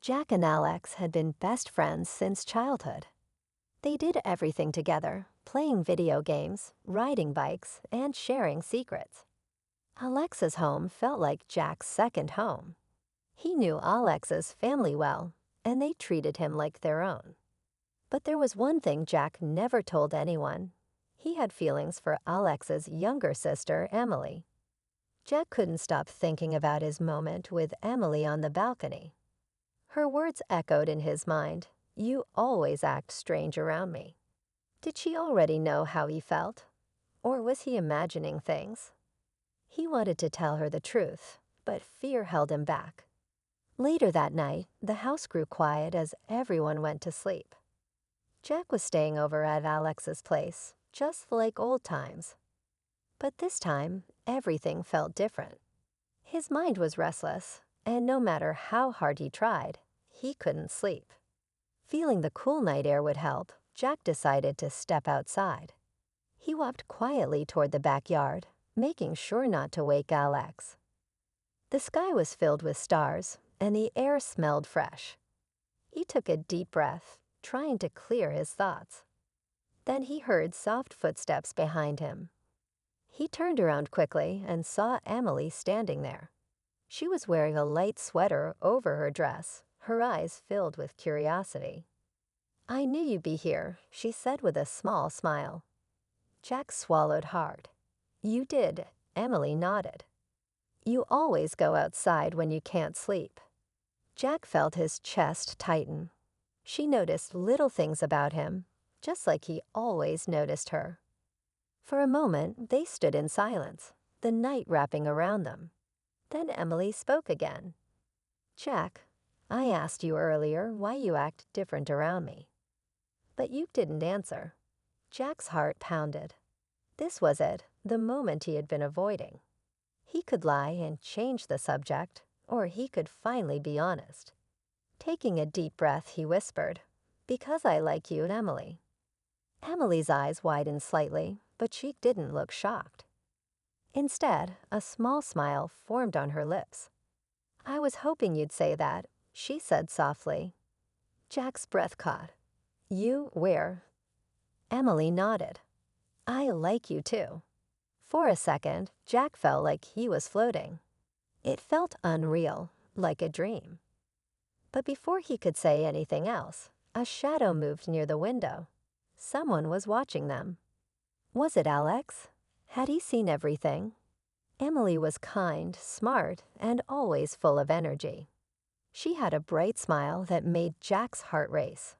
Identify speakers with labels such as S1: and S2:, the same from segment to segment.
S1: Jack and Alex had been best friends since childhood. They did everything together, playing video games, riding bikes, and sharing secrets. Alexa's home felt like Jack's second home. He knew Alexa's family well, and they treated him like their own. But there was one thing Jack never told anyone. He had feelings for Alexa's younger sister, Emily. Jack couldn't stop thinking about his moment with Emily on the balcony. Her words echoed in his mind. "You always act strange around me." Did she already know how he felt? Or was he imagining things? He wanted to tell her the truth, but fear held him back. Later that night, the house grew quiet as everyone went to sleep. Jack was staying over at Alex's place, just like old times. But this time, everything felt different. His mind was restless, and no matter how hard he tried, he couldn't sleep. Feeling the cool night air would help, Jack decided to step outside. He walked quietly toward the backyard, making sure not to wake Alex. The sky was filled with stars, and the air smelled fresh. He took a deep breath, trying to clear his thoughts. Then he heard soft footsteps behind him. He turned around quickly and saw Emily standing there. She was wearing a light sweater over her dress, her eyes filled with curiosity. "I knew you'd be here," she said with a small smile. Jack swallowed hard. "You did," Emily nodded. "You always go outside when you can't sleep." Jack felt his chest tighten. She noticed little things about him, just like he always noticed her. For a moment, they stood in silence, the night wrapping around them. Then Emily spoke again. "Jack, I asked you earlier why you act different around me. But you didn't answer." Jack's heart pounded. This was it, the moment he had been avoiding. He could lie and change the subject, or he could finally be honest. Taking a deep breath, he whispered, "Because I like you, Emily." Emily's eyes widened slightly, but she didn't look shocked. Instead, a small smile formed on her lips. "I was hoping you'd say that," she said softly. Jack's breath caught. "You, where?" Emily nodded. "I like you too." For a second, Jack felt like he was floating. It felt unreal, like a dream. But before he could say anything else, a shadow moved near the window. Someone was watching them. Was it Alex? Had he seen everything? Emily was kind, smart, and always full of energy. She had a bright smile that made Jack's heart race.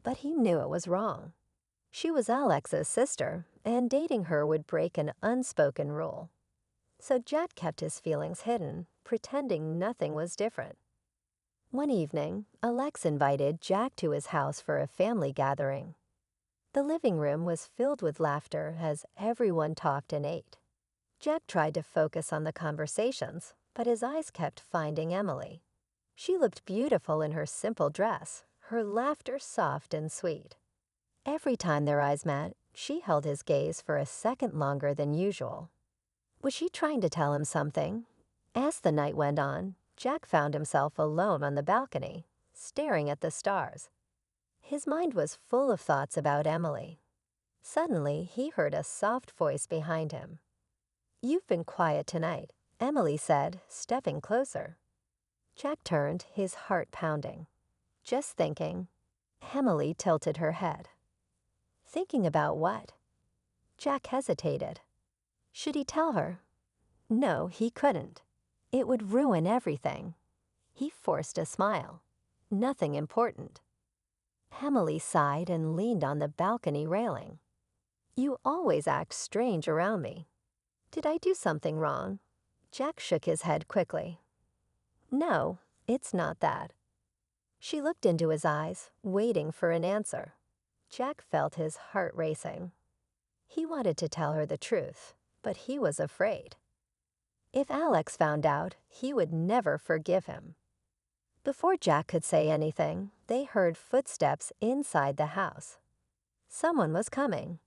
S1: But he knew it was wrong. She was Alex's sister, and dating her would break an unspoken rule. So Jack kept his feelings hidden, pretending nothing was different. One evening, Alex invited Jack to his house for a family gathering. The living room was filled with laughter as everyone talked and ate. Jack tried to focus on the conversations, but his eyes kept finding Emily. She looked beautiful in her simple dress, her laughter soft and sweet. Every time their eyes met, she held his gaze for a second longer than usual. Was she trying to tell him something? As the night went on, Jack found himself alone on the balcony, staring at the stars. His mind was full of thoughts about Emily. Suddenly, he heard a soft voice behind him. "You've been quiet tonight," Emily said, stepping closer. Jack turned, his heart pounding. "Just thinking." Emily tilted her head. "Thinking about what?" Jack hesitated. Should he tell her? No, he couldn't. It would ruin everything. He forced a smile. Nothing important. Emily sighed and leaned on the balcony railing. "You always act strange around me." "Did I do something wrong?" Jack shook his head quickly. "No, it's not that." She looked into his eyes, waiting for an answer. Jack felt his heart racing. He wanted to tell her the truth, but he was afraid. If Alex found out, he would never forgive him. Before Jack could say anything, they heard footsteps inside the house. Someone was coming.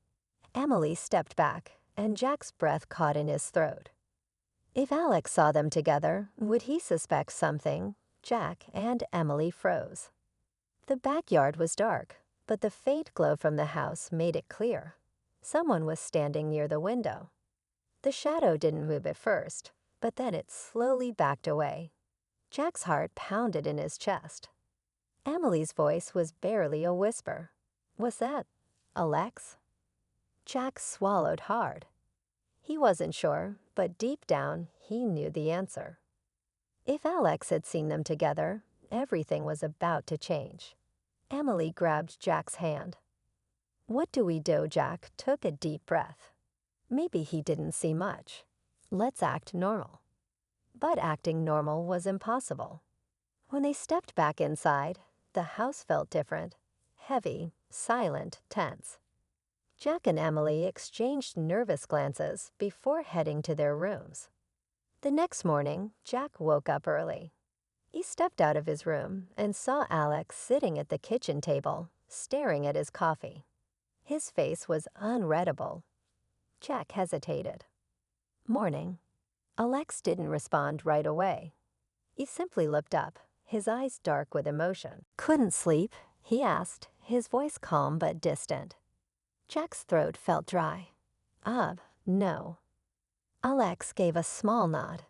S1: Emily stepped back, and Jack's breath caught in his throat. If Alex saw them together, would he suspect something, Jack and Emily froze. The backyard was dark, but the faint glow from the house made it clear. Someone was standing near the window. The shadow didn't move at first, but then it slowly backed away. Jack's heart pounded in his chest. Emily's voice was barely a whisper. Was that Alex? Jack swallowed hard. He wasn't sure, but deep down, he knew the answer. If Alex had seen them together, everything was about to change. Emily grabbed Jack's hand. "What do we do?" Jack took a deep breath. Maybe he didn't see much. Let's act normal. But acting normal was impossible. When they stepped back inside, the house felt different. Heavy, silent, tense. Jack and Emily exchanged nervous glances before heading to their rooms. The next morning, Jack woke up early. He stepped out of his room and saw Alex sitting at the kitchen table, staring at his coffee. His face was unreadable. Jack hesitated. "Morning." Alex didn't respond right away. He simply looked up, his eyes dark with emotion. "Couldn't sleep?" he asked, his voice calm but distant. Jack's throat felt dry. No." Alex gave a small nod.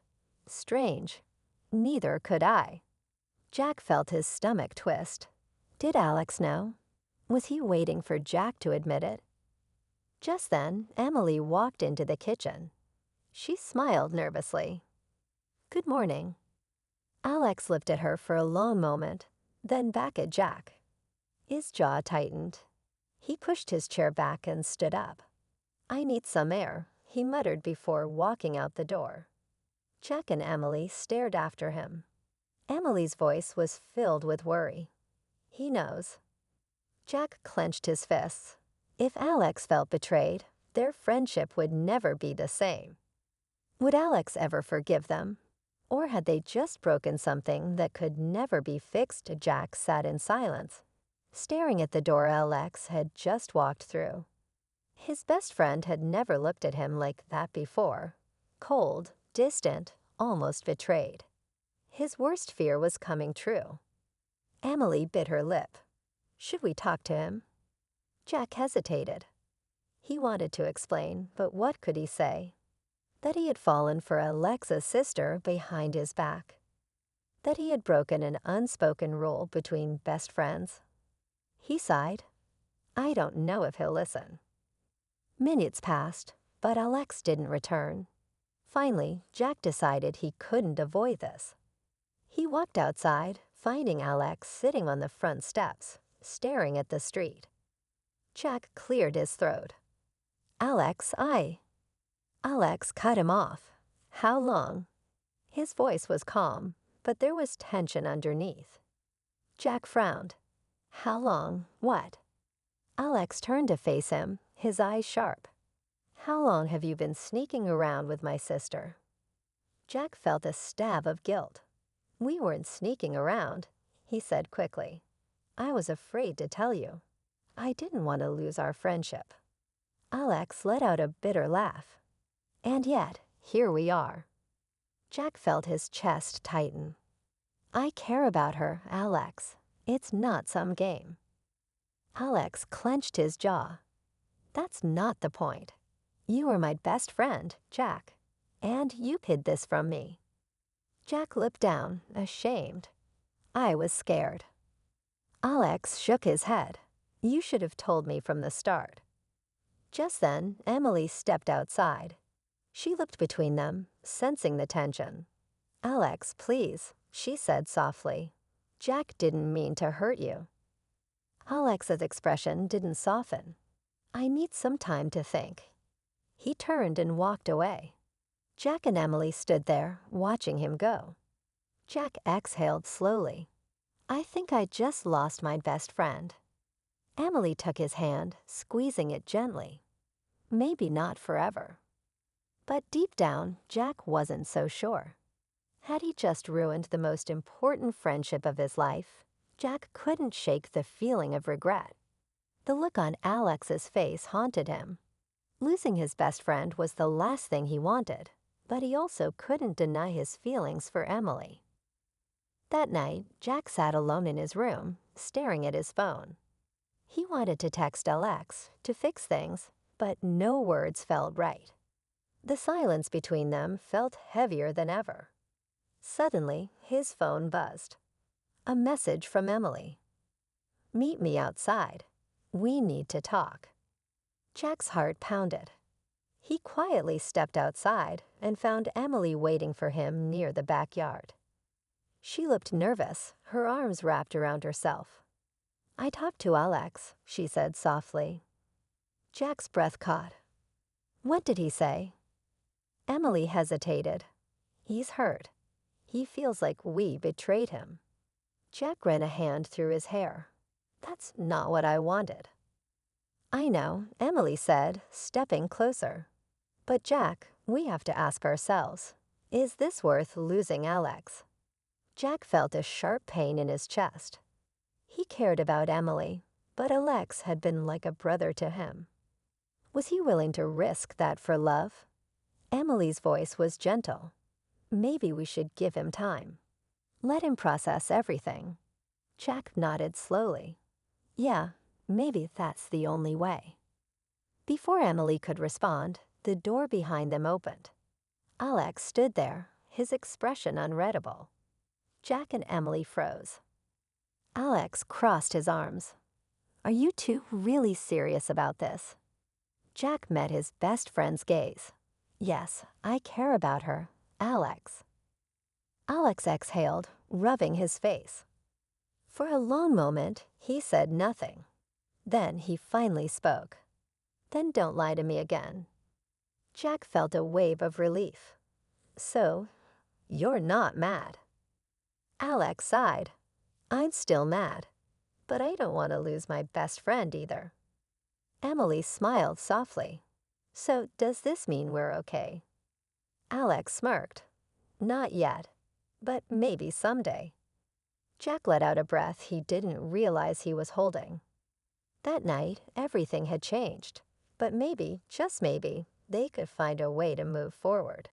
S1: "Strange. Neither could I." Jack felt his stomach twist. Did Alex know? Was he waiting for Jack to admit it? Just then, Emily walked into the kitchen. She smiled nervously. "Good morning." Alex looked at her for a long moment, then back at Jack. His jaw tightened. He pushed his chair back and stood up. "I need some air," he muttered before walking out the door. Jack and Emily stared after him. Emily's voice was filled with worry. "He knows." Jack clenched his fists. If Alex felt betrayed, their friendship would never be the same. Would Alex ever forgive them? Or had they just broken something that could never be fixed? Jack sat in silence, staring at the door Alex had just walked through. His best friend had never looked at him like that before. Cold, distant, almost betrayed. His worst fear was coming true. Emily bit her lip. Should we talk to him? Jack hesitated. He wanted to explain, but what could he say? That he had fallen for Alexa's sister behind his back. That he had broken an unspoken rule between best friends. He sighed. I don't know if he'll listen. Minutes passed, but Alex didn't return. Finally, Jack decided he couldn't avoid this. He walked outside, finding Alex sitting on the front steps, staring at the street. Jack cleared his throat. Alex cut him off. "How long?" His voice was calm, but there was tension underneath. Jack frowned. "How long? What?" Alex turned to face him, his eyes sharp. "How long have you been sneaking around with my sister?" Jack felt a stab of guilt. "We weren't sneaking around," he said quickly. "I was afraid to tell you. I didn't want to lose our friendship." Alex let out a bitter laugh. "And yet, here we are." Jack felt his chest tighten. "I care about her, Alex. It's not some game." Alex clenched his jaw. "That's not the point. You are my best friend, Jack, and you hid this from me." Jack looked down, ashamed. "I was scared." Alex shook his head. "You should have told me from the start." Just then, Emily stepped outside. She looked between them, sensing the tension. "Alex, please," she said softly. "Jack didn't mean to hurt you." Alex's expression didn't soften. "I need some time to think." He turned and walked away. Jack and Emily stood there, watching him go. Jack exhaled slowly. "I think I just lost my best friend." Emily took his hand, squeezing it gently. Maybe not forever. But deep down, Jack wasn't so sure. Had he just ruined the most important friendship of his life? Jack couldn't shake the feeling of regret. The look on Alex's face haunted him. Losing his best friend was the last thing he wanted, but he also couldn't deny his feelings for Emily. That night, Jack sat alone in his room, staring at his phone. He wanted to text Alex to fix things, but no words felt right. The silence between them felt heavier than ever. Suddenly, his phone buzzed. A message from Emily. "Meet me outside. We need to talk." Jack's heart pounded. He quietly stepped outside and found Emily waiting for him near the backyard. She looked nervous, her arms wrapped around herself. "I talked to Alex," she said softly. Jack's breath caught. "What did he say?" Emily hesitated. "He's hurt. He feels like we betrayed him." Jack ran a hand through his hair. "That's not what I wanted." "I know," Emily said, stepping closer. "But Jack, we have to ask ourselves, is this worth losing Alex?" Jack felt a sharp pain in his chest. He cared about Emily, but Alex had been like a brother to him. Was he willing to risk that for love? Emily's voice was gentle. "Maybe we should give him time. Let him process everything." Jack nodded slowly. "Yeah, maybe that's the only way." Before Emily could respond, the door behind them opened. Alex stood there, his expression unreadable. Jack and Emily froze. Alex crossed his arms. "Are you two really serious about this?" Jack met his best friend's gaze. "Yes, I care about her, Alex." Alex exhaled, rubbing his face. For a long moment, he said nothing. Then he finally spoke. "Then don't lie to me again." Jack felt a wave of relief. "So, you're not mad." Alex sighed. "I'm still mad, but I don't want to lose my best friend either." Emily smiled softly. "So does this mean we're okay?" Alex smirked. "Not yet, but maybe someday." Jack let out a breath he didn't realize he was holding. That night, everything had changed, but maybe, just maybe, they could find a way to move forward.